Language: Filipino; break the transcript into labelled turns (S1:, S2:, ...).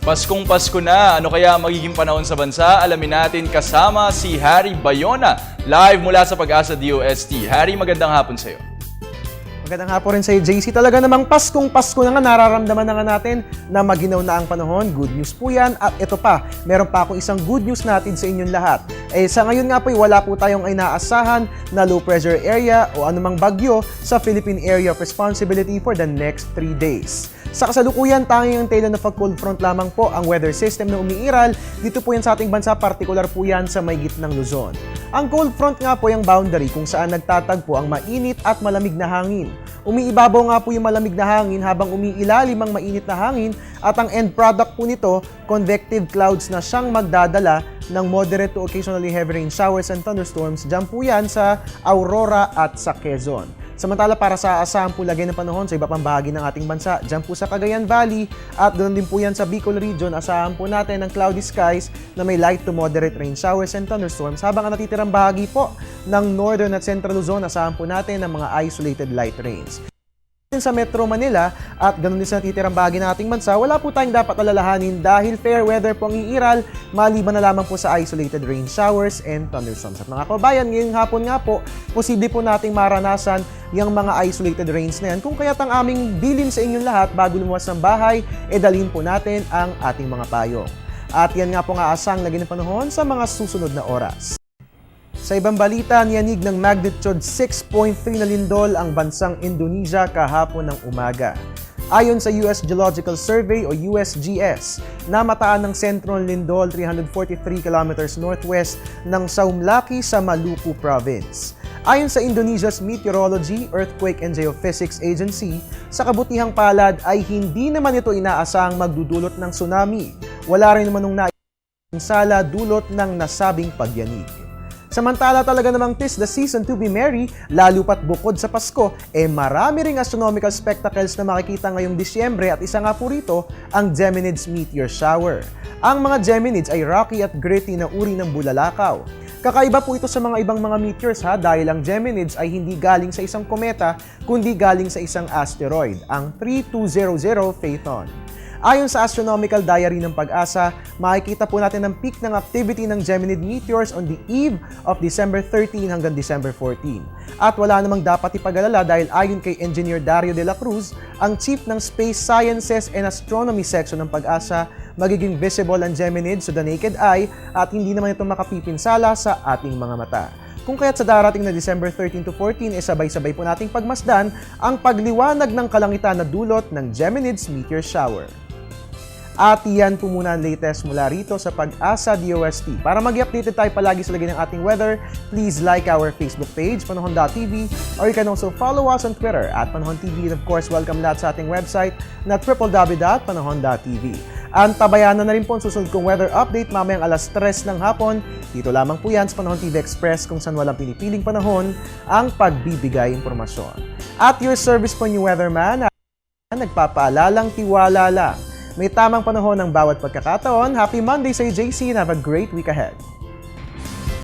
S1: Paskong Pasko na, ano kaya magiging panahon sa bansa? Alamin natin kasama si Harry Bayona, live mula sa Pag-asa DOST. Harry, magandang hapon sa iyo.
S2: Magandang hapon rin sa iyo, JC. Talaga namang Paskong Pasko na nga, nararamdaman na nga natin na maginaw na ang panahon. Good news po yan. At ito pa, meron pa akong isang good news natin sa inyong lahat. Sa ngayon nga po, wala po tayong inaasahan na low pressure area o anumang bagyo sa Philippine Area of Responsibility for the next 3 days. Sa kasalukuyan, tanging ang tail of a cold front lamang po ang weather system na umiiral. Dito po yan sa ating bansa, partikular po yan sa may gitnang Luzon. Ang cold front nga po yung boundary kung saan nagtatagpo ang mainit at malamig na hangin. Umiibabaw nga po yung malamig na hangin habang umiilalim ang mainit na hangin at ang end product po nito, convective clouds na siyang magdadala ng moderate to occasionally heavy rain showers and thunderstorms. Diyan po yan sa Aurora at sa Quezon. Samantala para sa asahan po lagay ng panahon sa iba pang bahagi ng ating bansa, dyan po sa Cagayan Valley at doon din po yan sa Bicol Region, asahan po natin ng cloudy skies na may light to moderate rain showers and thunderstorms. Habang ang natitirang bahagi po ng Northern at Central Luzon, asahan po natin ng mga isolated light rains. Sa Metro Manila at ganun din sa natitirang bahagi ng ating bansa, wala po tayong dapat alalahanin dahil fair weather po ang iiral, maliban na lamang po sa isolated rain showers and thunderstorms. At mga kabayan, ngayong hapon nga po, posible po nating maranasan yung mga isolated rains na yan. Kung kaya't ang aming bilin sa inyong lahat bago lumuwas ng bahay, dalhin po natin ang ating mga payong. At yan nga po nga asang lagay ng panahon sa mga susunod na oras. Sa ibang balita, niyanig ng magnitude 6.3 na lindol ang bansang Indonesia kahapon ng umaga. Ayon sa US Geological Survey o USGS, namataan ng sentro ng lindol 343 kilometers northwest ng Saumlaki sa Maluku Province. Ayon sa Indonesia's Meteorology, Earthquake and Geophysics Agency, sa kabutihang palad ay hindi naman ito inaasahang magdudulot ng tsunami. Wala rin naman nung nainsala dulot ng nasabing pagyanig. Samantala talaga namang 'tis the season to be merry, lalo pat bukod sa Pasko, marami ring astronomical spectacles na makikita ngayong Disyembre at isa nga po rito ang Geminids meteor shower. Ang mga Geminids ay rocky at gritty na uri ng bulalakaw. Kakaiba po ito sa mga ibang mga meteors dahil ang Geminids ay hindi galing sa isang kometa kundi galing sa isang asteroid, ang 3200 Phaethon. Ayon sa Astronomical Diary ng Pag-asa, makikita po natin ang peak ng activity ng Geminid meteors on the eve of December 13 hanggang December 14. At wala namang dapat ipag-alala dahil ayon kay Engineer Dario de la Cruz, ang Chief ng Space Sciences and Astronomy Section ng Pag-asa, magiging visible ang Geminid to the naked eye at hindi naman ito makapipinsala sa ating mga mata. Kung kaya't sa darating na December 13 to 14, sabay-sabay po nating pagmasdan ang pagliwanag ng kalangitan na dulot ng Geminids meteor shower. At yan po muna ang latest mula rito sa Pag-asa DOST. Para mag-updated tayo palagi sa lagay ng ating weather, please like our Facebook page, Panahon.tv, or you can also follow us on Twitter at Panahon TV. And of course, welcome lahat sa ating website na www.panahon.tv. Antabayanan na rin po ang susunod kong weather update mamayang alas 3 ng hapon. Dito lamang po yan sa Panahon TV Express kung saan walang pinipiling panahon ang pagbibigay impormasyon. At your service po yung weatherman na nagpapaalalang tiwala lang. May tamang panahon ng bawat pagkakataon. Happy Monday sa JC and have a great week ahead.